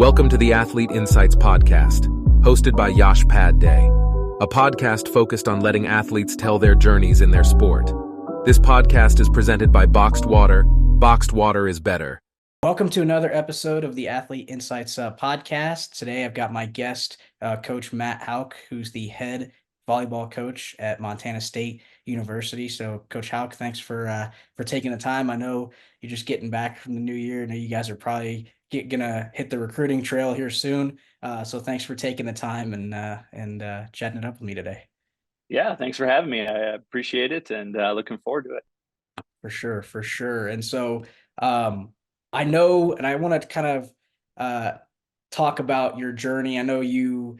Welcome to the Athlete Insights Podcast, hosted by Yash Padhye, a podcast focused on letting athletes tell their journeys in their sport. This podcast is presented by Boxed Water. Boxed water is better. Welcome to another episode of the Athlete Insights podcast. Today I've got my guest, Coach Matt Houk, who's the head volleyball coach at Montana State University. So, Coach Houk, thanks for taking the time. I know you're just getting back from the new year. I know you guys are probably gonna hit the recruiting trail here soon. So, thanks for taking the time and chatting it up with me today. Yeah, thanks for having me. I appreciate it and looking forward to it. For sure. And so, I know, and I want to kind of talk about your journey. I know you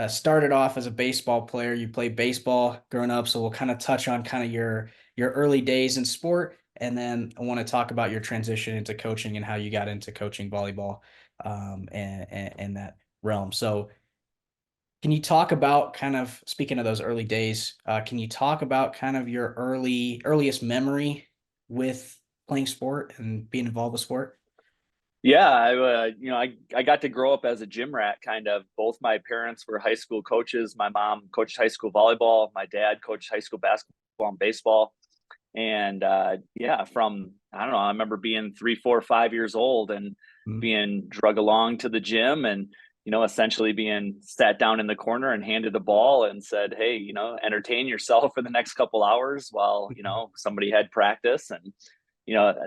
started off as a baseball player. You played baseball growing up, so we'll kind of touch on kind of your early days in sport, and then I want to talk about your transition into coaching and how you got into coaching volleyball, and that realm. So, can you talk about kind of, speaking of those early days? Can you talk about kind of your earliest memory with playing sport and being involved with sport? Yeah, I got to grow up as a gym rat, kind of. Both my parents were high school coaches. My mom coached high school volleyball. My dad coached high school basketball and baseball. And from, I don't know, I remember being 3, 4, 5 years old and being drug along to the gym and, essentially being sat down in the corner and handed a ball and said, hey, entertain yourself for the next couple hours while, somebody had practice. And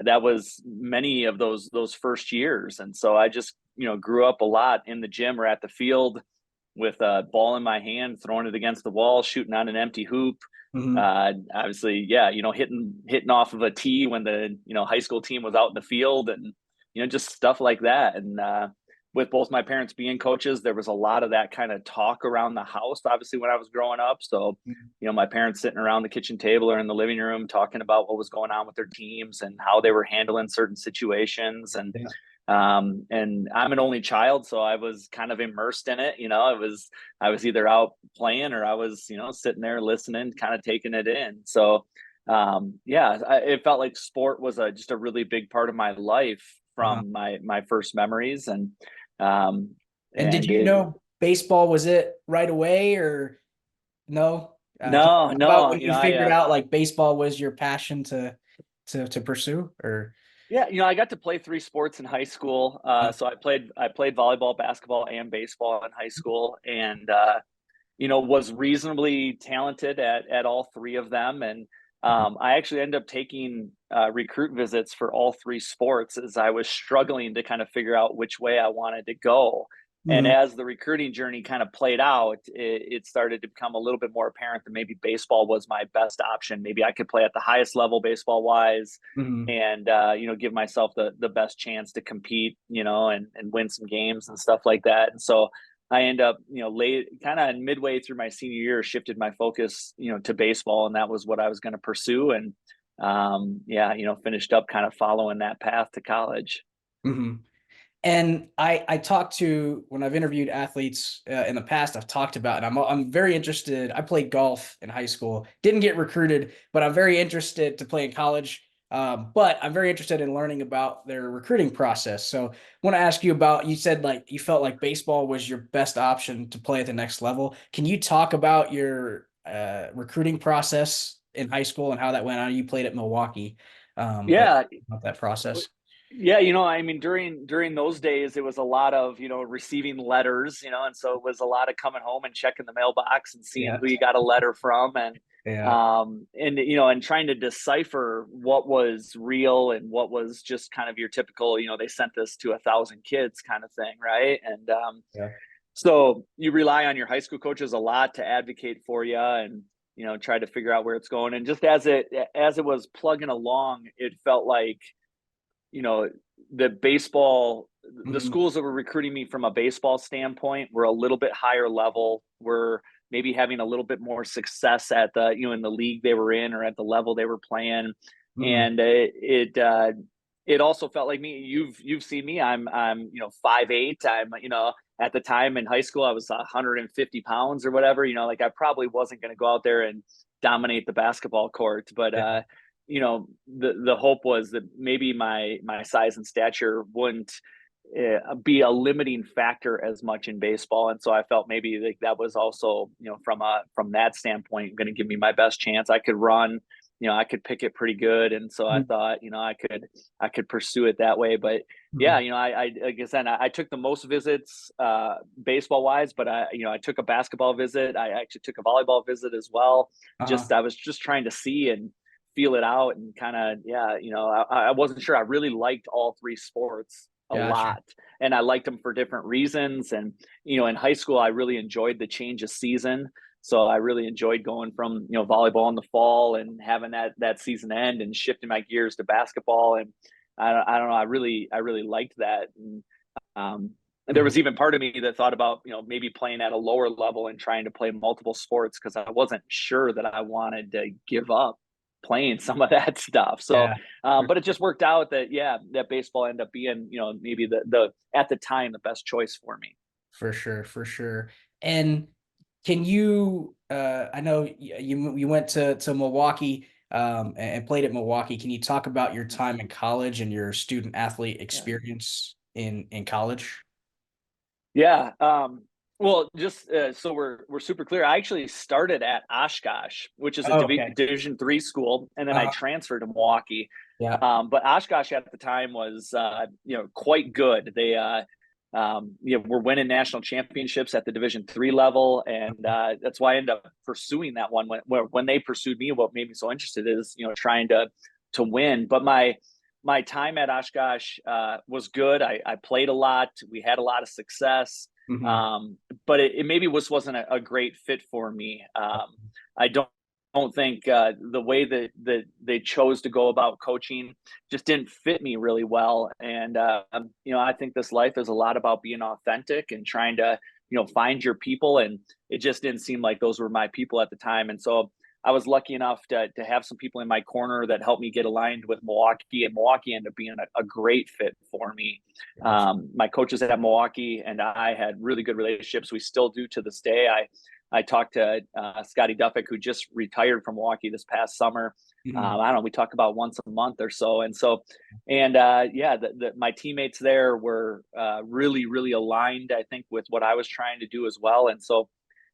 that was many of those first years. And so I just, grew up a lot in the gym or at the field with a ball in my hand, throwing it against the wall, shooting on an empty hoop. Obviously, hitting off of a tee when the, high school team was out in the field and, just stuff like that. And with both my parents being coaches, there was a lot of that kind of talk around the house, obviously, when I was growing up. So, my parents sitting around the kitchen table or in the living room talking about what was going on with their teams and how they were handling certain situations. And and I'm an only child, so I was kind of immersed in it. I was either out playing or I was, sitting there listening, kind of taking it in. So, it felt like sport was just a really big part of my life from my first memories. And did you know baseball was it right away or no? No. About when you figured out like baseball was your passion to pursue, or? Yeah, I got to play 3 sports in high school. So I played volleyball, basketball, and baseball in high school, and was reasonably talented at all 3 of them. And I actually ended up taking recruit visits for all 3 sports as I was struggling to kind of figure out which way I wanted to go. And as the recruiting journey kind of played out, it started to become a little bit more apparent that maybe baseball was my best option. Maybe I could play at the highest level baseball wise and, give myself the best chance to compete, and win some games and stuff like that. And so I end up, late kind of midway through my senior year, shifted my focus, to baseball, and that was what I was going to pursue. And, finished up kind of following that path to college. And I talked to, when I've interviewed athletes in the past, I've talked about, and I'm very interested. I played golf in high school, didn't get recruited, but I'm very interested to play in college. But I'm very interested in learning about their recruiting process. So I want to ask you about, you said like you felt like baseball was your best option to play at the next level. Can you talk about your recruiting process in high school and how that went on? You played at Milwaukee. About that process. Yeah, during those days, it was a lot of, receiving letters, and so it was a lot of coming home and checking the mailbox and seeing who you got a letter from and trying to decipher what was real and what was just kind of your typical, they sent this to 1,000 kids kind of thing, right? And so you rely on your high school coaches a lot to advocate for you and, try to figure out where it's going. And just as it was plugging along, it felt like, the baseball, the schools that were recruiting me from a baseball standpoint were a little bit higher level, were maybe having a little bit more success at the, in the league they were in or at the level they were playing. And it also felt like me, you've seen me, I'm 5'8", I'm, at the time in high school, I was 150 pounds or whatever, like I probably wasn't going to go out there and dominate the basketball court, but, the hope was that maybe my size and stature wouldn't be a limiting factor as much in baseball. And so I felt maybe like that was also, from that standpoint, going to give me my best chance. I could run, I could pick it pretty good. And so I thought, I could pursue it that way. But yeah, I like I said, I took the most visits baseball wise, but I took a basketball visit. I actually took a volleyball visit as well. I was just trying to see and feel it out and kind of, I wasn't sure. I really liked all three sports a lot, and I liked them for different reasons. And, in high school, I really enjoyed the change of season. So I really enjoyed going from, volleyball in the fall and having that season end and shifting my gears to basketball. And I don't know, I really liked that. And there was even part of me that thought about, maybe playing at a lower level and trying to play multiple sports, because I wasn't sure that I wanted to give up playing some of that stuff. So, but it just worked out that, that baseball ended up being, maybe the at the time, the best choice for me. For sure. For sure. And can you, I know you went to Milwaukee, and played at Milwaukee. Can you talk about your time in college and your student athlete experience in college? Yeah. Well, just so we're super clear, I actually started at Oshkosh, which is a Division III school, and then I transferred to Milwaukee. But Oshkosh at the time was quite good. They were winning national championships at the Division III level, and that's why I ended up pursuing that one. When they pursued me, what made me so interested is trying to win. But my time at Oshkosh was good. I played a lot. We had a lot of success. But it maybe wasn't a great fit for me. I don't think the way that they chose to go about coaching just didn't fit me really well. And I think this life is a lot about being authentic and trying to find your people. And it just didn't seem like those were my people at the time. And so I was lucky enough to have some people in my corner that helped me get aligned with Milwaukee, and Milwaukee ended up being a great fit for me. My coaches at Milwaukee and I had really good relationships. We still do to this day. I talked to Scotty Duffick, who just retired from Milwaukee this past summer. I don't know, we talk about once a month or so. And my teammates there were really, really aligned, I think, with what I was trying to do as well. And so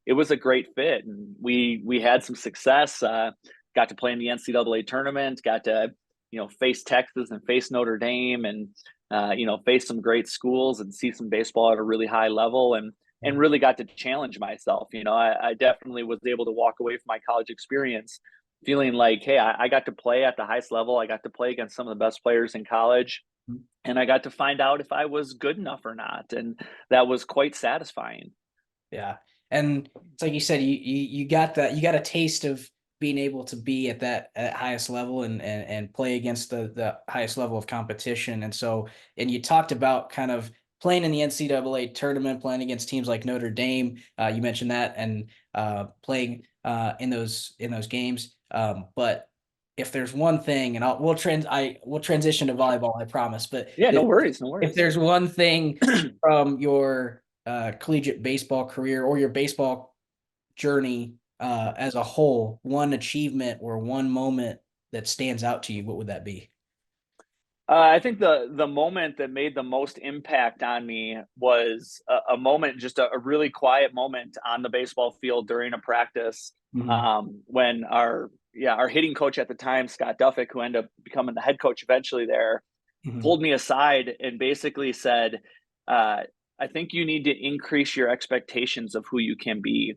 it was a great fit, and we had some success. Got to play in the NCAA tournament, got to face Texas and face Notre Dame, and face some great schools and see some baseball at a really high level, and really got to challenge myself. I definitely was able to walk away from my college experience feeling like, hey, I got to play at the highest level. I got to play against some of the best players in college, and I got to find out if I was good enough or not, and that was quite satisfying. Yeah. And it's like you said, you got a taste of being able to be at that highest level and play against the highest level of competition. And you talked about kind of playing in the NCAA tournament, playing against teams like Notre Dame. You mentioned that, and playing in those games. But if there's one thing, and we'll transition to volleyball, I promise. But yeah, no worries. If there's one thing from your collegiate baseball career or your baseball journey as a whole, one achievement or one moment that stands out to you, what would that be? I think the moment that made the most impact on me was a moment, just a really quiet moment on the baseball field during a practice, when our hitting coach at the time, Scott Duffick, who ended up becoming the head coach eventually there, pulled me aside and basically said, I think you need to increase your expectations of who you can be.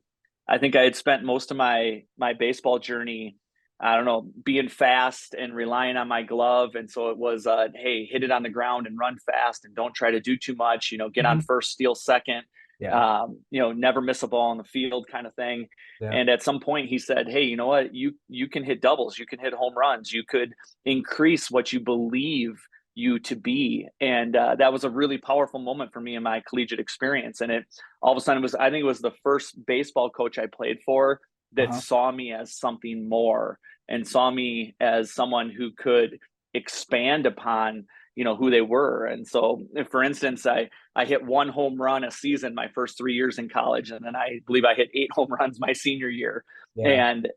I think I had spent most of my baseball journey, I don't know, being fast and relying on my glove. And so it was, hey, hit it on the ground and run fast and don't try to do too much, get on first, steal second, never miss a ball on the field kind of thing. Yeah. And at some point he said, hey, you know what, you can hit doubles, you can hit home runs, you could increase what you believe you to be. And that was a really powerful moment for me in my collegiate experience. And it all of a sudden I think it was the first baseball coach I played for that saw me as something more and saw me as someone who could expand upon, who they were. And so, for instance, I hit one home run a season my first 3 years in college. And then I believe I hit 8 home runs my senior year. Yeah. And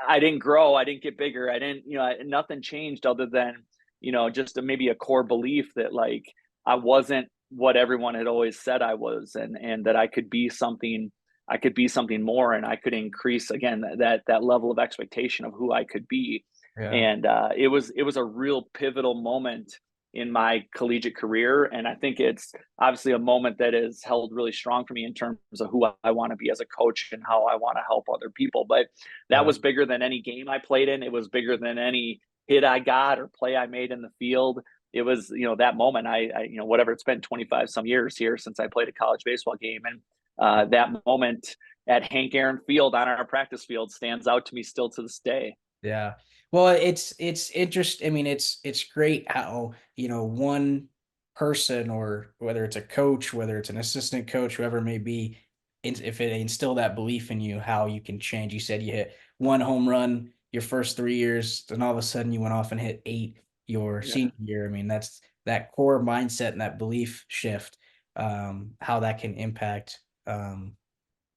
I didn't grow. I didn't get bigger. I didn't, nothing changed other than, just maybe a core belief that like, I wasn't what everyone had always said I was, and that I could be something. I could be something more, and I could increase again that level of expectation of who I could be. Yeah. And it was a real pivotal moment in my collegiate career, and I think it's obviously a moment that is held really strong for me in terms of who I want to be as a coach and how I want to help other people. But that Yeah. was bigger than any game I played in. It was bigger than any hit I got or play I made in the field. It was, that moment. Whatever, it's been 25 some years here since I played a college baseball game, and that moment at Hank Aaron Field on our practice field stands out to me still to this day. Yeah. Well, it's interesting. I mean, it's great how, one person, or whether it's a coach, whether it's an assistant coach, whoever it may be, if it instill that belief in you, how you can change. You said you hit one home run your first 3 years, then all of a sudden you went off and hit eight your Yeah. senior year. I mean, that's that core mindset and that belief shift, how that can impact Yeah.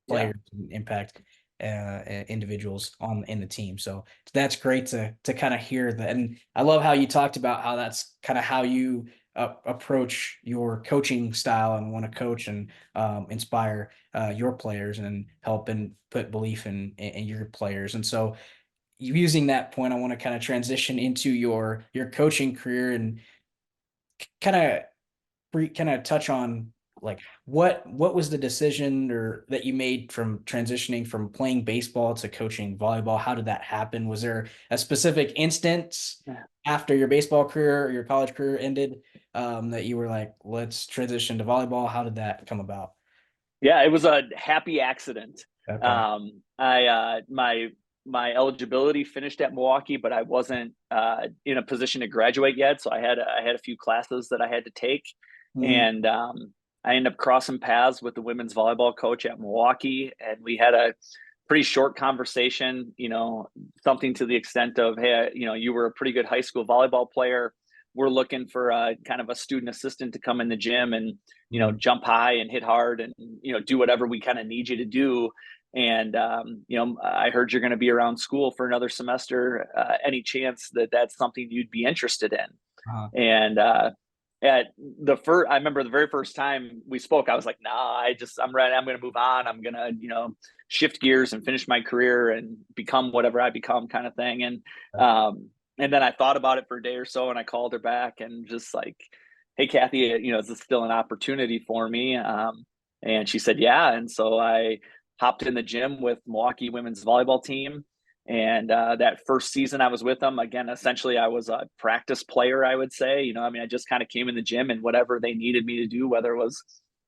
players and impact individuals in the team. So that's great to kind of hear that. And I love how you talked about how that's kind of how you approach your coaching style and want to coach and inspire your players and help and put belief in your players. And so using that point, I want to kind of transition into your coaching career and kind of touch on, like, what was the decision or that you made from transitioning from playing baseball to coaching volleyball? How did that happen? Was there a specific instance Yeah. after your baseball career or your college career ended, that you were like, let's transition to volleyball? How did that come about? Yeah, it was a happy accident. Okay. My eligibility finished at Milwaukee, but I wasn't in a position to graduate yet, so I had a few classes that I had to take, Mhm. and I ended up crossing paths with the women's volleyball coach at Milwaukee, and we had a pretty short conversation. Something to the extent of, "Hey, you were a pretty good high school volleyball player. We're looking for a kind of a student assistant to come in the gym and Mhm. jump high and hit hard and do whatever we kind of need you to do. And I heard you're going to be around school for another semester. Any chance that that's something you'd be interested in?" Uh-huh. And I remember the very first time we spoke, I was like, "Nah, I'm ready. I'm going to move on. I'm going to shift gears and finish my career and become whatever I become," kind of thing. And then I thought about it for a day or so, and I called her back and just like, "Hey, Kathy, is this still an opportunity for me?" And she said, "Yeah." And so I hopped in the gym with Milwaukee women's volleyball team. And that first season I was with them, again, essentially I was a practice player, I would say. I just kind of came in the gym and whatever they needed me to do, whether it was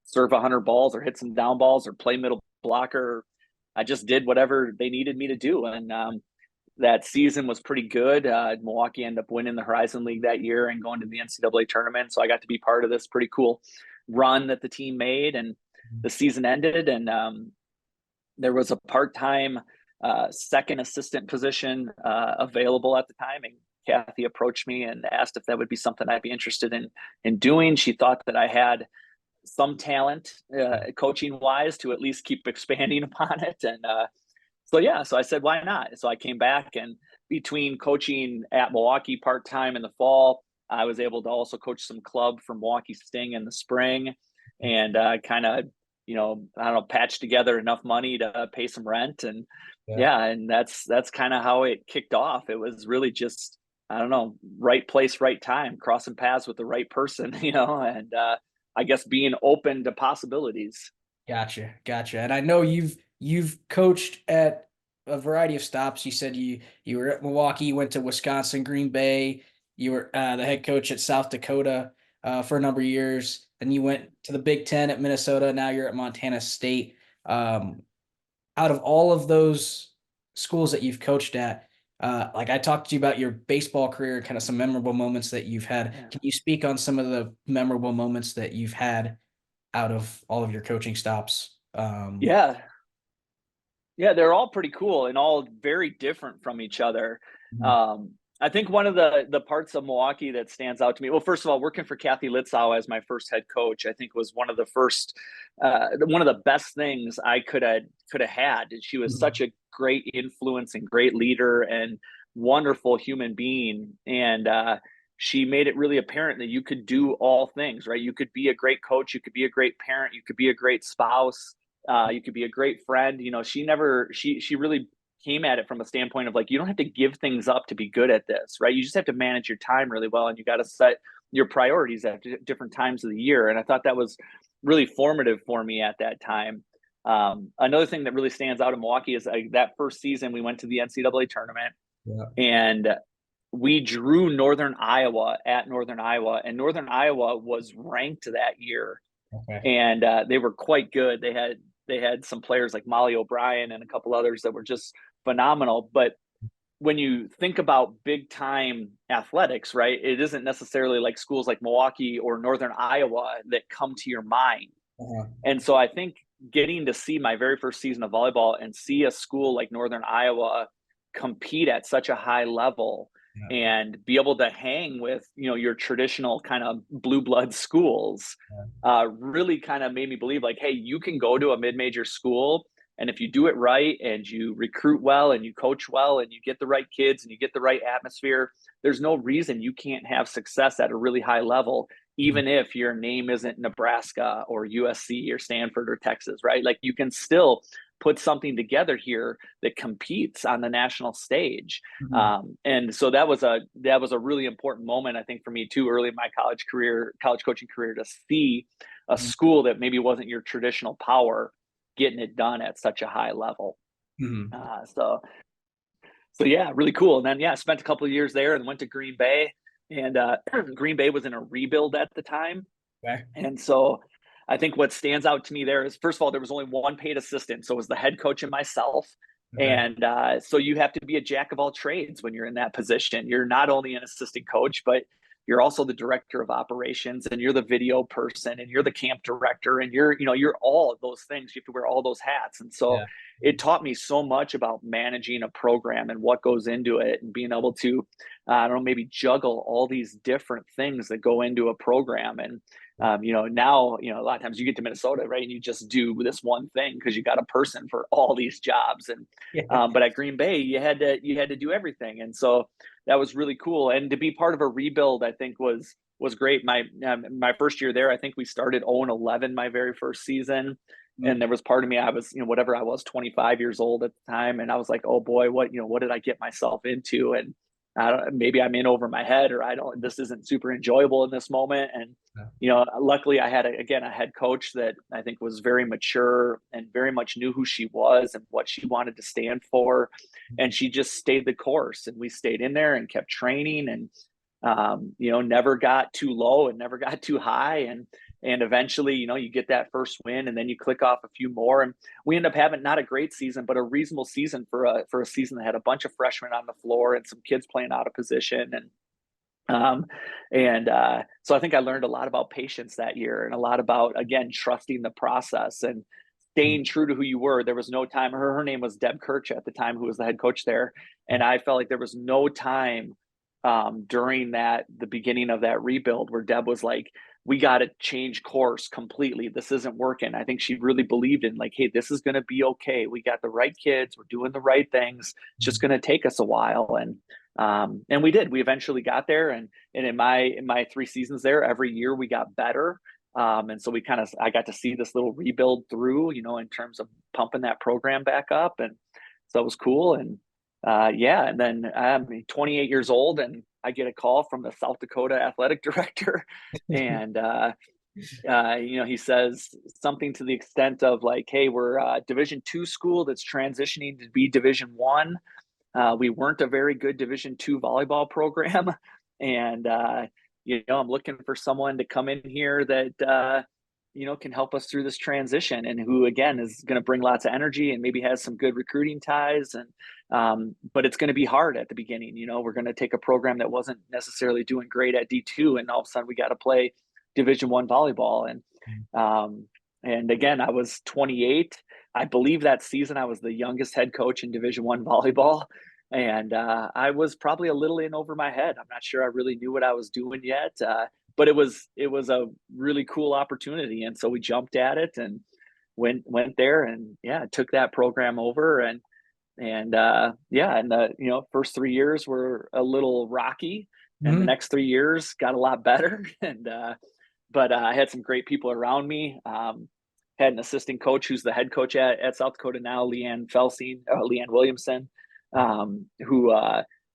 serve 100 balls or hit some down balls or play middle blocker, I just did whatever they needed me to do. And that season was pretty good. Milwaukee ended up winning the Horizon League that year and going to the NCAA tournament. So I got to be part of this pretty cool run that the team made. And the season ended, and there was a part-time second assistant position available at the time. And Kathy approached me and asked if that would be something I'd be interested in doing. She thought that I had some talent coaching wise to at least keep expanding upon it. And so I said, why not? So I came back, and between coaching at Milwaukee part-time in the fall, I was able to also coach some club for Milwaukee Sting in the spring, and kind of, I don't know, patch together enough money to pay some rent. And Yeah. yeah, and that's kind of how it kicked off. It was really just, I don't know, right place, right time, crossing paths with the right person, and I guess being open to possibilities. Gotcha. And I know you've coached at a variety of stops. You said you were at Milwaukee, you went to Wisconsin, Green Bay. You were the head coach at South Dakota for a number of years. Then you went to the Big Ten at Minnesota. Now you're at Montana State. Out of all of those schools that you've coached at, like, I talked to you about your baseball career, kind of some memorable moments that you've had. Yeah. Can you speak on some of the memorable moments that you've had out of all of your coaching stops? Yeah. Yeah, they're all pretty cool and all very different from each other. Mhm. Um, I think one of the parts of Milwaukee that stands out to me, well, first of all, working for Kathy Litzau as my first head coach, I think was one of the best things I could have had. And she was such Mhm. a great influence and great leader and wonderful human being. And she made it really apparent that you could do all things, right? You could be a great coach, you could be a great parent, you could be a great spouse, you could be a great friend. She really came at it from a standpoint of like, you don't have to give things up to be good at this, right? You just have to manage your time really well, and you got to set your priorities at different times of the year. And I thought that was really formative for me at that time. Another thing that really stands out in Milwaukee is that first season we went to the NCAA tournament, and we drew Northern Iowa at Northern Iowa, and Northern Iowa was ranked that year. And they were quite good. They had some players like Molly O'Brien and a couple others that were just phenomenal. But when you think about big time athletics, right, it isn't necessarily like schools like Milwaukee or Northern Iowa that come to your mind. And so I think getting to see my very first season of volleyball and see a school like Northern Iowa compete at such a high level and be able to hang with, your traditional kind of blue blood schools, really kind of made me believe like, hey, you can go to a mid-major school, and if you do it right and you recruit well and you coach well and you get the right kids and you get the right atmosphere, there's no reason you can't have success at a really high level, even if your name isn't Nebraska or USC or Stanford or Texas, right? Like, you can still put something together here that competes on the national stage. And so that was a really important moment, I think, for me too, early in my college coaching career, to see a school that maybe wasn't your traditional power getting it done at such a high level. So yeah, really cool. And then, I spent a couple of years there and went to Green Bay, and Green Bay was in a rebuild at the time. And so I think what stands out to me there is, first of all, there was only one paid assistant. So it was the head coach and myself. And so you have to be a jack of all trades when you're in that position. You're not only an assistant coach, but you're also the director of operations, and you're the video person, and you're the camp director, and you're all of those things. You have to wear all those hats. And so it taught me so much about managing a program and what goes into it, and being able to, maybe juggle all these different things that go into a program. And, now, a lot of times you get to Minnesota, right, and you just do this one thing because you got a person for all these jobs. And, but at Green Bay, you had to do everything. And so that was really cool. And to be part of a rebuild, I think was great. My first year there, I think we started 0-11 my very first season. And there was part of me, I was, whatever I was, 25 years old at the time. And I was like, oh boy, what did I get myself into? And maybe I'm in over my head, or this isn't super enjoyable in this moment. And, luckily I had a head coach that I think was very mature and very much knew who she was and what she wanted to stand for. And she just stayed the course, and we stayed in there and kept training, and, never got too low and never got too high. And eventually, you get that first win, and then you click off a few more. And we end up having not a great season, but a reasonable season for a season that had a bunch of freshmen on the floor and some kids playing out of position. And so I think I learned a lot about patience that year, and a lot about, again, trusting the process and staying true to who you were. There was no time. Her name was Deb Kirch at the time, who was the head coach there. And I felt like there was no time during the beginning of that rebuild where Deb was like, we got to change course completely. This isn't working. I think she really believed in like, hey, this is going to be okay. We got the right kids. We're doing the right things. It's just going to take us a while. And we did. We eventually got there. And in my 3 seasons there, every year we got better. And so I got to see this little rebuild through, in terms of pumping that program back up. And so it was cool. And and then I'm 28 years old, and I get a call from the South Dakota athletic director, and he says something to the extent of like, "Hey, we're a Division II school that's transitioning to be Division I. We weren't a very good Division II volleyball program, and I'm looking for someone to come in here that can help us through this transition, and who, again, is going to bring lots of energy and maybe has some good recruiting ties. And but it's going to be hard at the beginning. We're going to take a program that wasn't necessarily doing great at D2, and all of a sudden we got to play Division I volleyball." And again, I was 28. I believe that season I was the youngest head coach in Division I volleyball. And I was probably a little in over my head. I'm not sure I really knew what I was doing yet. But it was a really cool opportunity. And so we jumped at it and went there, and took that program over. And the first 3 years were a little rocky. And the next 3 years got a lot better. But I had some great people around me. Had an assistant coach who's the head coach at South Dakota now, Leanne Williamson, who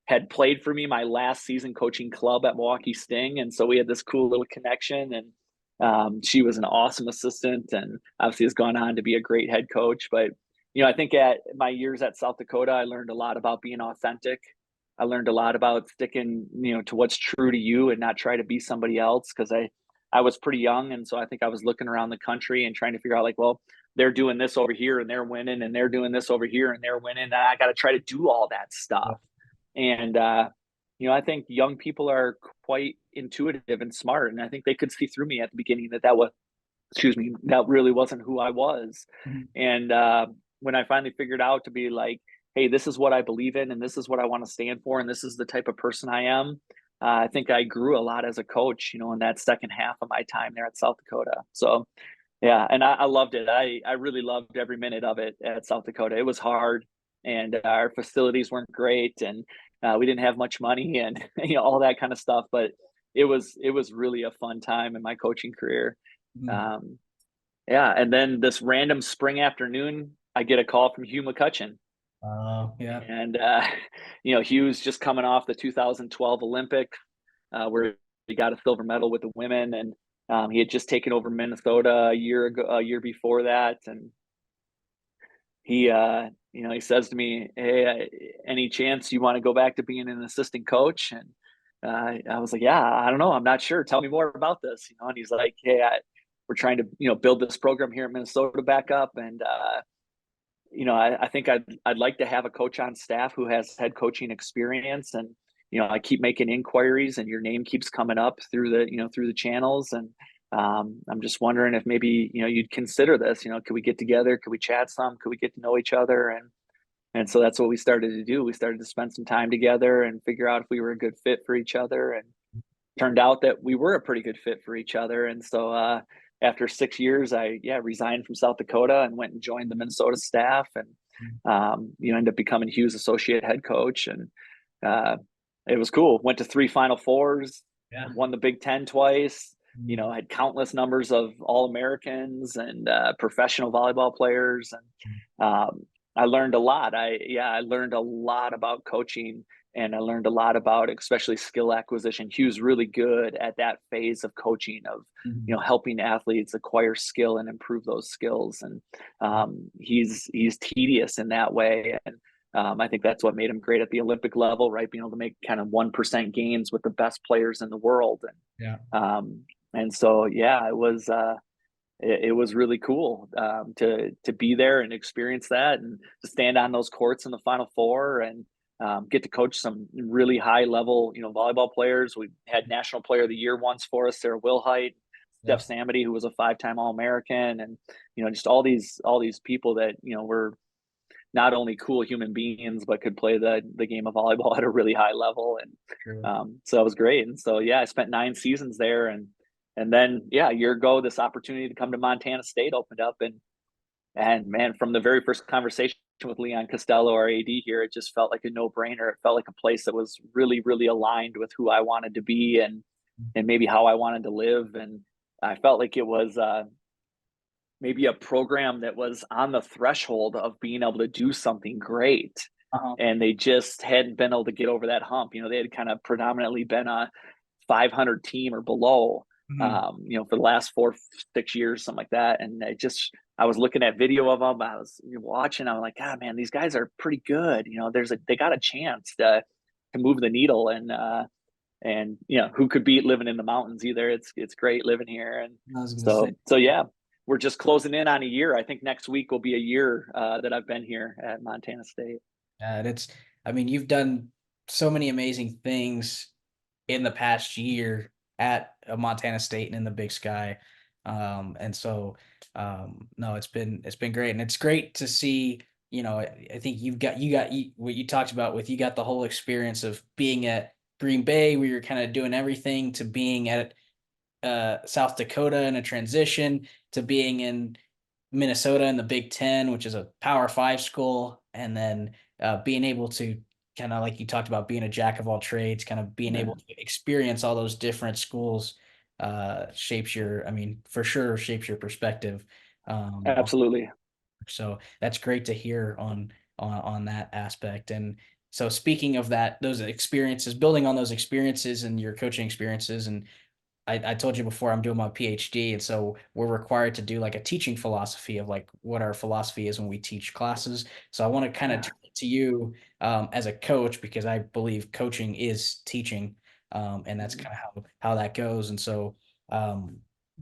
had played for me my last season coaching club at Milwaukee Sting. And so we had this cool little connection. And she was an awesome assistant and obviously has gone on to be a great head coach. But, I think at my years at South Dakota, I learned a lot about being authentic. I learned a lot about sticking, to what's true to you and not try to be somebody else. Cause I was pretty young. And so I think I was looking around the country and trying to figure out like, well, they're doing this over here and they're winning and they're doing this over here and they're winning. And I got to try to do all that stuff. And, I think young people are quite intuitive and smart. And I think they could see through me at the beginning that really wasn't who I was. And when I finally figured out to be like, hey, this is what I believe in and this is what I want to stand for. And this is the type of person I am. I think I grew a lot as a coach, in that second half of my time there at South Dakota. So, yeah, and I loved it. I really loved every minute of it at South Dakota. It was hard, and our facilities weren't great, and we didn't have much money, and all that kind of stuff. But it was really a fun time in my coaching career. Yeah, and then this random spring afternoon, I get a call from Hugh McCutcheon. Yeah. And, Hugh's just coming off the 2012 Olympic, where he got a silver medal with the women. And he had just taken over Minnesota a year before that. And he says to me, hey, any chance you want to go back to being an assistant coach? And I was like, yeah, I don't know. I'm not sure. Tell me more about this. And he's like, hey, we're trying to, build this program here in Minnesota back up. And, I think I'd like to have a coach on staff who has head coaching experience. And, I keep making inquiries and your name keeps coming up through the channels. And I'm just wondering if maybe, you'd consider this, could we get together? Could we chat some? Could we get to know each other? And so that's what we started to do. We started to spend some time together and figure out if we were a good fit for each other. And turned out that we were a pretty good fit for each other. And so, after 6 years, I resigned from South Dakota and went and joined the Minnesota staff, and ended up becoming Hugh's associate head coach. And it was cool. Went to 3 Final Fours, won the Big Ten twice. Had countless numbers of All-Americans and professional volleyball players, and I learned a lot. I learned a lot about coaching. And I learned a lot about, especially skill acquisition. Hugh's really good at that phase of coaching of, helping athletes acquire skill and improve those skills. And he's tedious in that way. And I think that's what made him great at the Olympic level, right? Being able to make kind of 1% gains with the best players in the world. And so, it was really cool to be there and experience that and to stand on those courts in the Final Four and get to coach some really high level, volleyball players. We had National Player of the Year once for us, Sarah Wilhite, Steph Samity, who was a 5-time All-American, and just all these people that were not only cool human beings but could play the game of volleyball at a really high level. And so it was great. And so I spent 9 seasons there, and then a year ago this opportunity to come to Montana State opened up, and man, from the very first conversation with Leon Costello, our AD here, it just felt like a no-brainer. It felt like a place that was really, really aligned with who I wanted to be and maybe how I wanted to live. And I felt like it was maybe a program that was on the threshold of being able to do something great. And they just hadn't been able to get over that hump. They had kind of predominantly been a 500 team or below, for the last 4-6 years, something like that. And I was looking at video of them. I was watching. I'm like, God, man, these guys are pretty good. They got a chance to move the needle, and who could beat living in the mountains either? It's great living here, and so we're just closing in on a year. I think next week will be a year that I've been here at Montana State. And you've done so many amazing things in the past year at Montana State and in the Big Sky. And so, no, it's been great. And it's great to see, I think you got what you talked about with, you got the whole experience of being at Green Bay, where you're kind of doing everything, to being at South Dakota in a transition, to being in Minnesota in the Big Ten, which is a Power 5 school. And then being able to kind of like you talked about being a jack of all trades, kind of being able to experience all those different schools shapes your, I mean, for sure shapes your perspective. Absolutely. So that's great to hear on that aspect. And so speaking of that, those experiences, building on those experiences and your coaching experiences, and I told you before I'm doing my PhD, and so we're required to do like a teaching philosophy of like what our philosophy is when we teach classes. So I want to kind of turn it to you as a coach, because I believe coaching is teaching, and that's kind of how that goes. And so,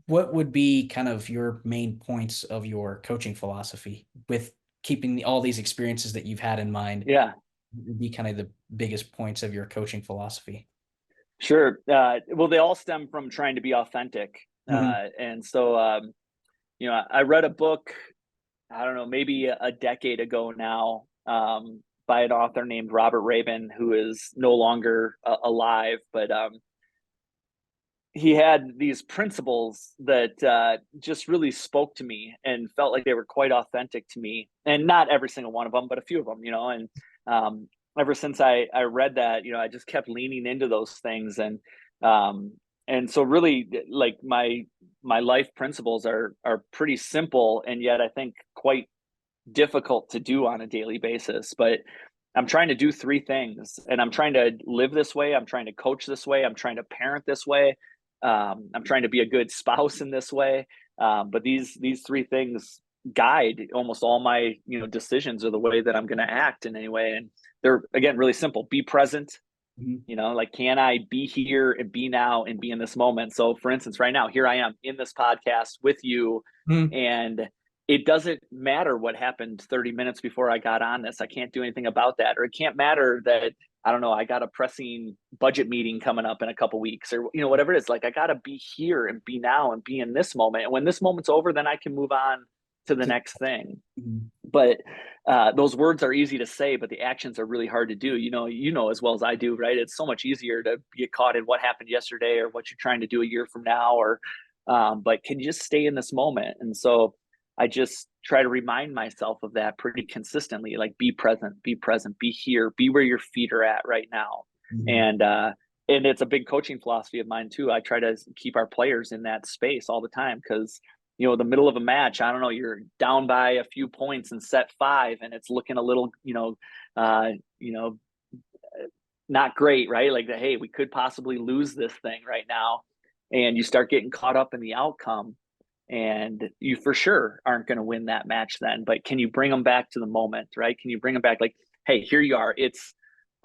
what would be kind of your main points of your coaching philosophy with keeping all these experiences that you've had in mind? Yeah. Would be kind of the biggest points of your coaching philosophy? Sure. Well, they all stem from trying to be authentic. And so, I read a book, I don't know, maybe a decade ago now, by an author named Robert Rabin, who is no longer alive, but he had these principles that just really spoke to me and felt like they were quite authentic to me. And not every single one of them, but a few of them, and ever since I read that, I just kept leaning into those things. And so really, like, my life principles are pretty simple, and yet I think quite difficult to do on a daily basis. But I'm trying to do three things, and I'm trying to live this way. I'm trying to coach this way. I'm trying to parent this way. I'm trying to be a good spouse in this way. But these three things guide almost all my decisions, or the way that I'm going to act in any way. And they're, again, really simple. Be present. Like, can I be here and be now and be in this moment? So for instance, right now, here I am in this podcast with you, and it doesn't matter what happened 30 minutes before I got on this. I can't do anything about that. Or it can't matter that, I don't know, I got a pressing budget meeting coming up in a couple weeks, or, whatever it is. Like, I got to be here and be now and be in this moment. And when this moment's over, then I can move on to the next thing. But those words are easy to say, but the actions are really hard to do. As well as I do, right? It's so much easier to get caught in what happened yesterday or what you're trying to do a year from now, or but can you just stay in this moment? And so I just try to remind myself of that pretty consistently. Like, be present, be here, be where your feet are at right now. And it's a big coaching philosophy of mine too. I try to keep our players in that space all the time, because the middle of a match, I don't know, you're down by a few points in set 5, and it's looking a little, not great, right? Like, hey, we could possibly lose this thing right now. And you start getting caught up in the outcome, and you for sure aren't going to win that match then. But can you bring them back to the moment, right? Can you bring them back? Like, hey, here you are. It's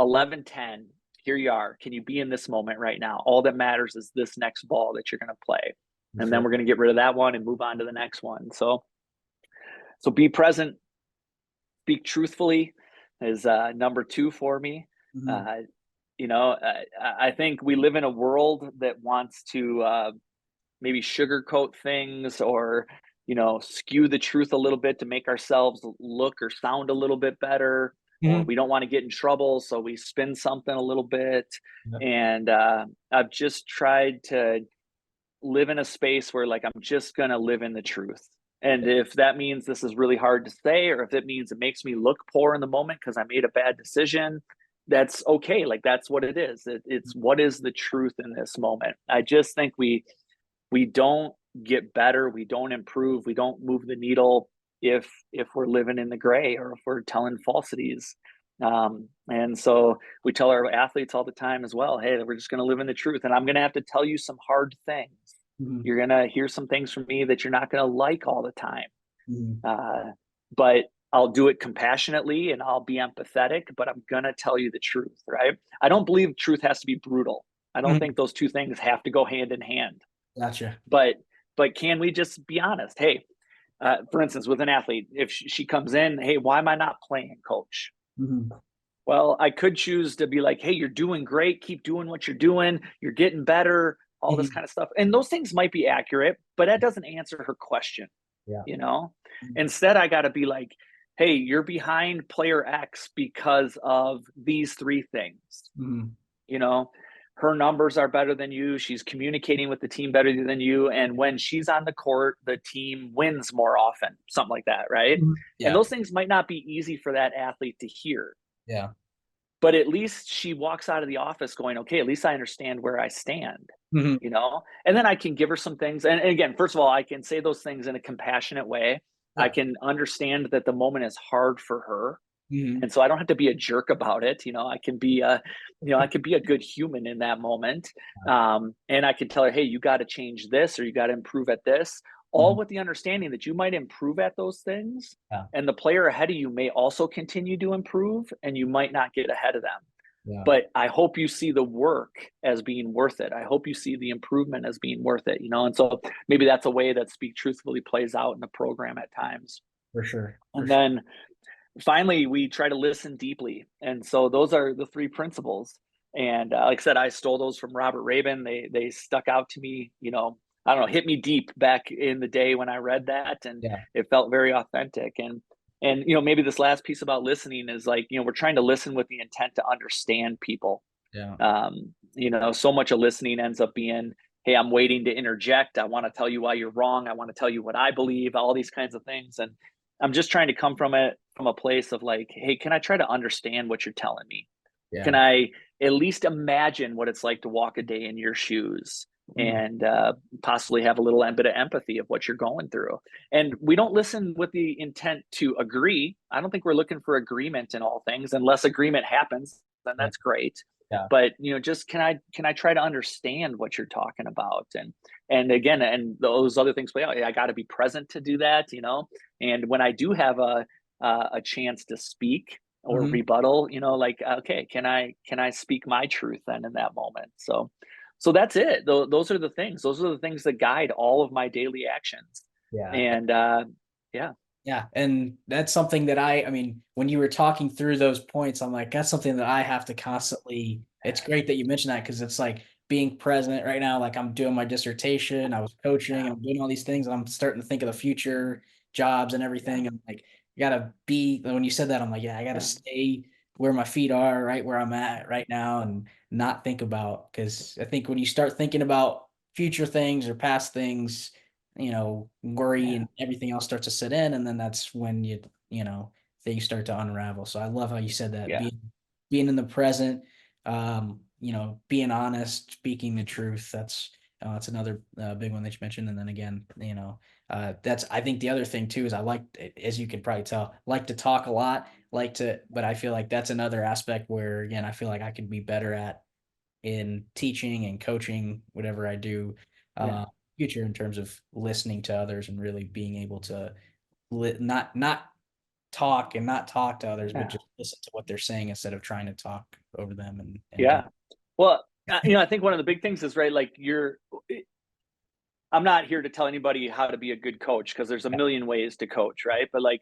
11-10. Here you are. Can you be in this moment right now? All that matters is this next ball that you're going to play. And then we're going to get rid of that one and move on to the next one. So be present, speak truthfully is number 2 for me. I think we live in a world that wants to maybe sugarcoat things, or skew the truth a little bit to make ourselves look or sound a little bit better. Or we don't want to get in trouble, so we spin something a little bit. And I've just tried to live in a space where, like, I'm just going to live in the truth. And if that means this is really hard to say, or if it means it makes me look poor in the moment because I made a bad decision, that's okay. Like, that's what it is. It's what is the truth in this moment. I just think we don't get better. We don't improve. We don't move the needle if we're living in the gray, or if we're telling falsities. And so we tell our athletes all the time as well, hey, we're just going to live in the truth. And I'm going to have to tell you some hard things. You're going to hear some things from me that you're not going to like all the time. But I'll do it compassionately, and I'll be empathetic, but I'm going to tell you the truth, right? I don't believe truth has to be brutal. I don't think those two things have to go hand in hand. Gotcha. But can we just be honest? Hey, for instance, with an athlete, if she comes in, hey, why am I not playing, coach? Well, I could choose to be like, hey, you're doing great. Keep doing what you're doing. You're getting better, all this kind of stuff. And those things might be accurate, but that doesn't answer her question. Instead, I got to be like, hey, you're behind player X because of these 3 things. Her numbers are better than you. She's communicating with the team better than you. And when she's on the court, the team wins more often, something like that, right? And those things might not be easy for that athlete to hear. but at least she walks out of the office going, okay, at least I understand where I stand, Mhm. and then I can give her some things. And again, first of all, I can say those things in a compassionate way. I Yeah. can understand that the moment is hard for her. Mhm. And so I don't have to be a jerk about it. I can be I can be a good human in that moment. And I can tell her, hey, you got to change this, or you got to improve at this, all Mhm. with the understanding that you might improve at those things. Yeah. And the player ahead of you may also continue to improve, and you might not get ahead of them. Yeah. But I hope you see the work as being worth it. I hope you see the improvement as being worth it. And so maybe that's a way that Speak Truthfully plays out in the program at times. For sure. For And sure. then finally, we try to listen deeply. And so those are the three principles. And like I said, I stole those from Robert Rabin. They stuck out to me, I don't know, hit me deep back in the day when I read that, and Yeah. it felt very authentic. And maybe this last piece about listening is like, we're trying to listen with the intent to understand people. Yeah. So much of listening ends up being, hey, I'm waiting to interject. I want to tell you why you're wrong. I want to tell you what I believe, all these kinds of things. And I'm just trying to come from a place of like, hey, can I try to understand what you're telling me? Can Yeah. I at least imagine what it's like to walk a day in your shoes, Mhm. and possibly have a little bit of empathy of what you're going through? And we don't listen with the intent to agree. I don't think we're looking for agreement in all things. Unless agreement happens, then Yeah. that's great. Yeah. But just can I try to understand what you're talking about? And again, and those other things play out. I got to be present to do that. And when I do have a chance to speak or Mhm. rebuttal, like, okay, can I speak my truth then in that moment? So that's it. Those are the things. Those are the things that guide all of my daily actions. Yeah. And yeah, Yeah, and that's something that I mean, when you were talking through those points, I'm like, that's something that I have to constantly. It's great that you mentioned that, because it's like being present right now. Like, I'm doing my dissertation, I was coaching, yeah, I'm doing all these things, and I'm starting to think of the future jobs and yeah, everything. I'm like, you gotta be. When you said that, I'm like, yeah, I gotta yeah, stay where my feet are, right where I'm at right now, and not think about, because I think when you start thinking about future things or past things, worry yeah, and everything else starts to sit in, and then that's when things start to unravel. So I love how you said that, yeah, being in the present, being honest, speaking the truth. That's another big one that you mentioned. And then again, that's, I think the other thing too is I like, as you can probably tell, like to talk a lot, but I feel like that's another aspect where, again, I feel like I could be better at in teaching and coaching whatever I do yeah, future, in terms of listening to others and really being able to not talk and not talk to others, but yeah. just listen to what they're saying instead of trying to talk over them and get. Yeah. Well, I think one of the big things is, right, like I'm not here to tell anybody how to be a good coach, because there's a million ways to coach, right? But like,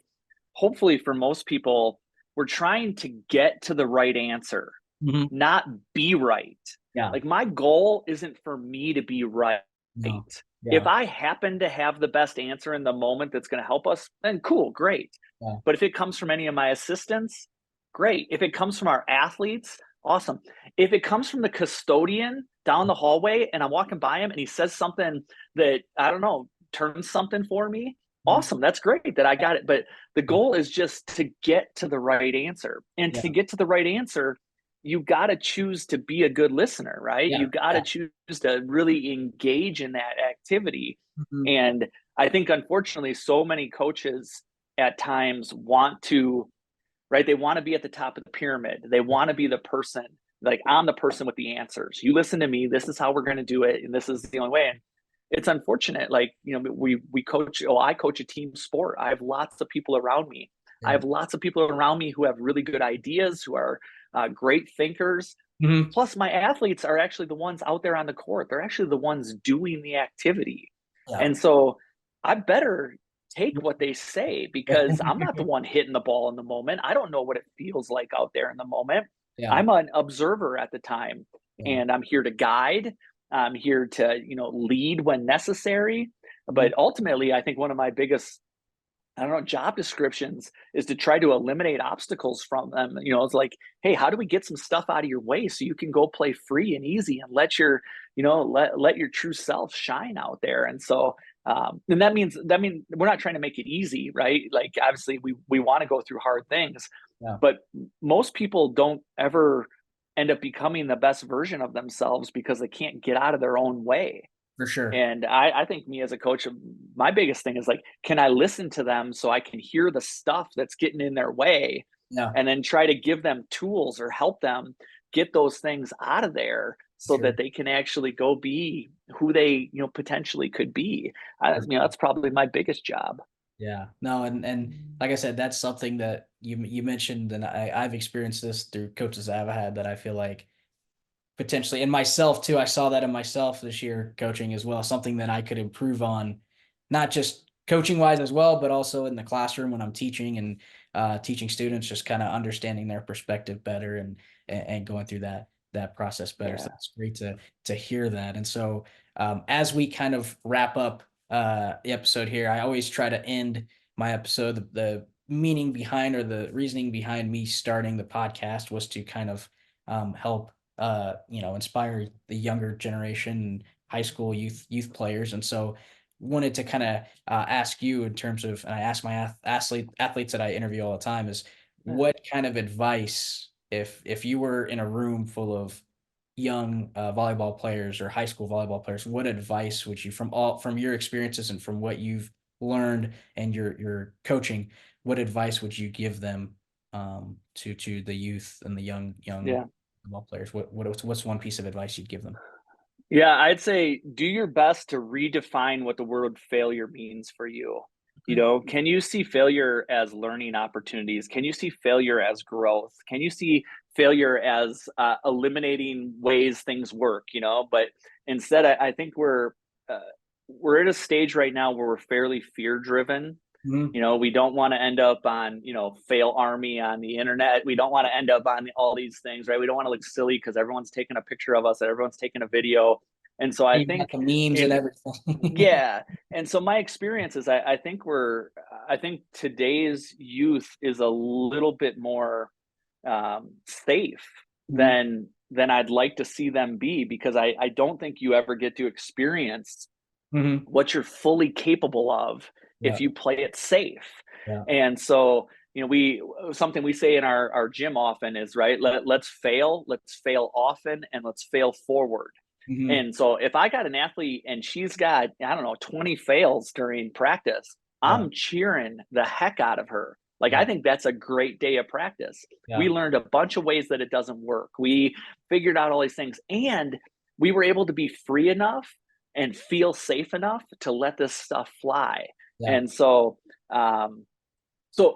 hopefully for most people, we're trying to get to the right answer, Mhm. not be right. Yeah. Like, my goal isn't for me to be right. No. If Yeah. I happen to have the best answer in the moment that's going to help us, then cool, great. Yeah. But if it comes from any of my assistants, great. If it comes from our athletes, awesome. If it comes from the custodian down the hallway and I'm walking by him and he says something that, I don't know, turns something for me, Mhm. awesome. That's great that I got it. But the goal is just to get to the right answer. And Yeah. to get to the right answer, you got to choose to be a good listener, right? Yeah. You got Yeah. to choose to really engage in that activity. Mhm. And I think, unfortunately, so many coaches at times want to, right? They want to be at the top of the pyramid. They want to be the person, like, I'm the person with the answers. You listen to me. This is how we're going to do it. And this is the only way. And it's unfortunate. Like, we coach, I coach a team sport. I have lots of people around me. I Yeah. have lots of people around me who have really good ideas, who are great thinkers. Mhm. Plus, my athletes are actually the ones out there on the court. They're actually the ones doing the activity. Yeah. And so I better take what they say, because I'm not the one hitting the ball in the moment. I don't know what it feels like out there in the moment. Yeah. I'm an observer at the time, Yeah. and I'm here to guide. I'm here to, lead when necessary. Mhm. But ultimately, I think one of my biggest, I don't know, job descriptions is to try to eliminate obstacles from them. It's like, hey, how do we get some stuff out of your way so you can go play free and easy and let your, let your true self shine out there? And so And that means we're not trying to make it easy, right? Like obviously we want to go through hard things, Yeah, but most people don't ever end up becoming the best version of themselves because they can't get out of their own way. for sure. And I think me as a coach, my biggest thing is like, can I listen to them so I can hear the stuff that's getting in their way, Yeah, and then try to give them tools or help them get those things out of there so sure. that they can actually go be who they, potentially could be. For That's probably my biggest job. Yeah, no, and like I said, that's something that you mentioned, and I've experienced this through coaches I've had that I feel like potentially, and myself too. I saw that in myself this year coaching as well, something that I could improve on, not just coaching wise as well, but also in the classroom when I'm teaching and teaching students, just kind of understanding their perspective better and going through that process better. So Yeah. it's great to hear that. And so as we kind of wrap up the episode here, I always try to end my episode. The meaning behind or the reasoning behind me starting the podcast was to kind of help inspire the younger generation, high school youth players. And so wanted to kind of ask you in terms of, and I ask my athletes that I interview all the time is what kind of advice, if you were in a room full of young volleyball players or high school volleyball players, what advice would you, from your experiences and from what you've learned and your coaching, what advice would you give them to the youth and the young Yeah. ball players? What's one piece of advice you'd give them? Yeah, I'd say do your best to redefine what the word failure means for you. Okay. Can you see failure as learning opportunities? Can you see failure as growth? Can you see failure as eliminating ways things work? But instead, I think we're at a stage right now where we're fairly fear driven. Mhm. We don't want to end up on, fail army on the internet. We don't want to end up on all these things, right? We don't want to look silly because everyone's taking a picture of us and everyone's taking a video. And so I You got think the memes and in, everything. yeah. And so my experience is I think today's youth is a little bit more safe Mhm. than I'd like to see them be, because I don't think you ever get to experience Mhm. what you're fully capable of Yeah, if you play it safe. yeah, And so, we something we say in our gym often is, right, let's fail often, and let's fail forward. mhm, And so if I got an athlete and she's got, I don't know, 20 fails during practice, yeah, I'm cheering the heck out of her. Like, I yeah, think that's a great day of practice. We yeah, learned a bunch of ways that it doesn't work. We figured out all these things, and we were able to be free enough and feel safe enough to let this stuff fly. yeah, And so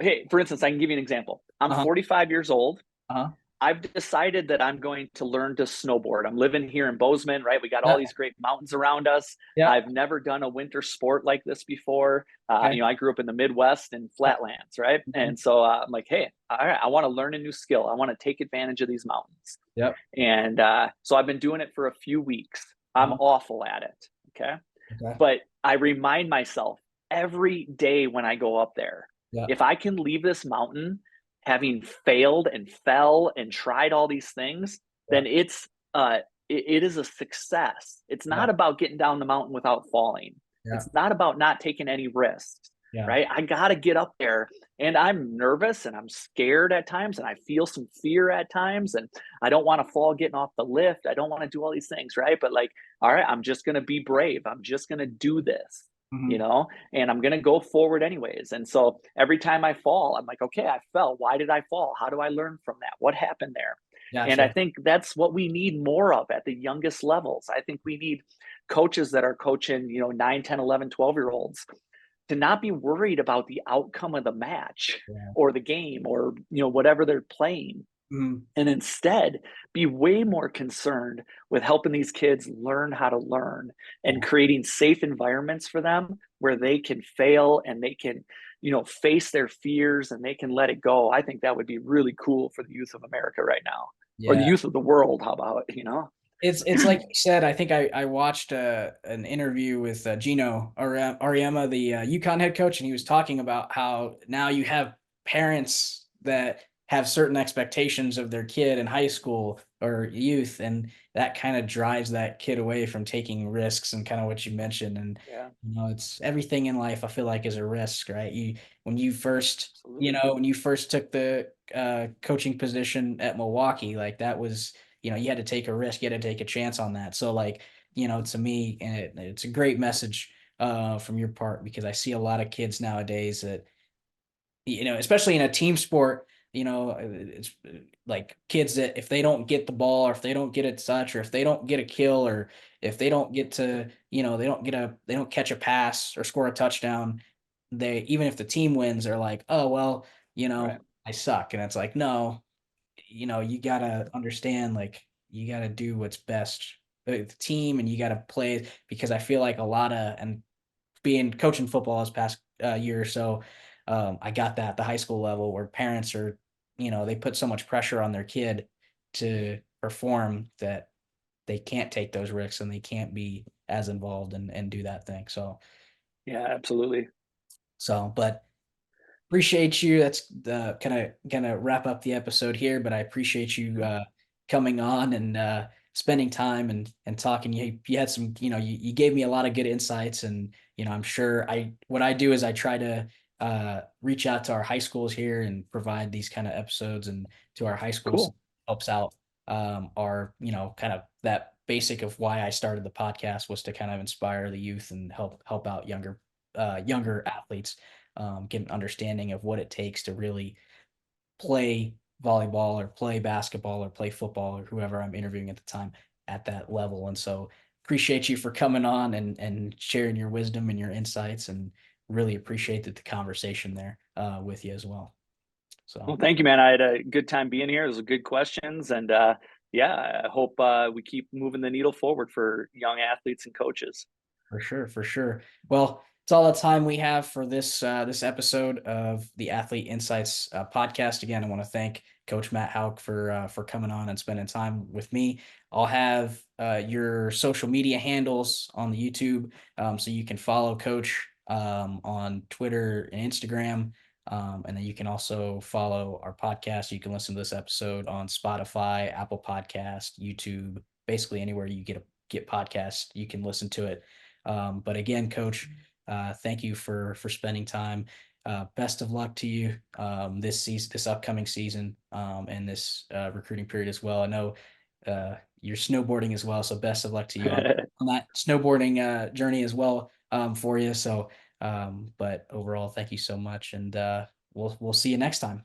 hey, for instance, I can give you an example. I'm uh-huh, 45 years old. uh-huh, I've decided that I'm going to learn to snowboard. I'm living here in Bozeman, right? We got all yeah, these great mountains around us. yeah, I've never done a winter sport like this before. okay, I grew up in the Midwest and yeah, flatlands, right? mhm, And so I'm like, hey, all right, I want to learn a new skill. I want to take advantage of these mountains. yep, And so I've been doing it for a few weeks. I'm uh-huh, awful at it. Okay. okay, But I remind myself every day when I go up there, yeah, if I can leave this mountain having failed and fell and tried all these things, yeah, then it is a success. It's yeah, not about getting down the mountain without falling. yeah, It's not about not taking any risks, yeah, right? I got to get up there, and I'm nervous and I'm scared at times, and I feel some fear at times, and I don't want to fall getting off the lift. I don't want to do all these things, right? But like, all right, I'm just going to be brave. I'm just going to do this, mhm, and I'm going to go forward anyways. And so every time I fall, I'm like, okay, I fell. Why did I fall? How do I learn from that? What happened there? And I gotcha, think that's what we need more of at the youngest levels. I think we need coaches that are coaching, 9, 10, 11, 12-year olds to not be worried about the outcome of the match yeah, or the game or, whatever they're playing, mhm, and instead be way more concerned with helping these kids learn how to learn and yeah. creating safe environments for them where they can fail and they can, face their fears and they can let it go. I think that would be really cool for the youth of America right now, or the Yeah. youth of the world. How about, It's like you said. I think I watched an interview with Gino Ariema, the UConn head coach, and he was talking about how now you have parents that have certain expectations of their kid in high school or youth, and that kind of drives that kid away from taking risks, and kind of what you mentioned. And Yeah, it's everything in life, I feel like, is a risk, right? When you first absolutely. when you first took the coaching position at Milwaukee, like that was, you had to take a risk, you had to take a chance on that. So like, to me, and it's a great message from your part, because I see a lot of kids nowadays that, especially in a team sport, it's like kids that if they don't get the ball, or if they don't get a touch, or if they don't get a kill, or if they don't get to, they don't catch a pass or score a touchdown, they, even if the team wins, they're like, oh, well, Right. I suck. And it's like, no, you gotta understand, like, you gotta do what's best for the team, and you gotta play, because I feel like a lot of, and being coaching football this past year or so, I got that at the high school level, where parents are, they put so much pressure on their kid to perform, that they can't take those risks, and they can't be as involved and do that thing. Yeah, absolutely. But appreciate you. That's the kind of wrap up the episode here, but I appreciate you coming on and spending time and talking. You had some, you gave me a lot of good insights, and I'm sure what I do is I try to reach out to our high schools here and provide these kind of episodes, and to our high schools, Cool. helps out our, kind of that basic of why I started the podcast, was to kind of inspire the youth and help out younger athletes, get an understanding of what it takes to really play volleyball, or play basketball, or play football, or whoever I'm interviewing at the time, at that level. And so appreciate you for coming on and sharing your wisdom and your insights, and really appreciate the conversation there with you as well. Well, So thank you, man. I had a good time being here. Those were good questions, and yeah, I hope we keep moving the needle forward for young athletes and coaches. for sure, for sure. Well, it's all the time we have for this episode of the Athlete Insights podcast. Again, I want to thank Coach Matt Houk for coming on and spending time with me. I'll have your social media handles on the YouTube, so you can follow Coach on Twitter and Instagram, and then you can also follow our podcast. You can listen to this episode on Spotify, Apple Podcast, YouTube, basically anywhere you get podcasts, you can listen to it. But again, Coach, thank you for spending time. Best of luck to you this season, this upcoming season, and this recruiting period as well. I know you're snowboarding as well, so best of luck to you on that snowboarding journey as well, for you. But overall, thank you so much, and we'll see you next time.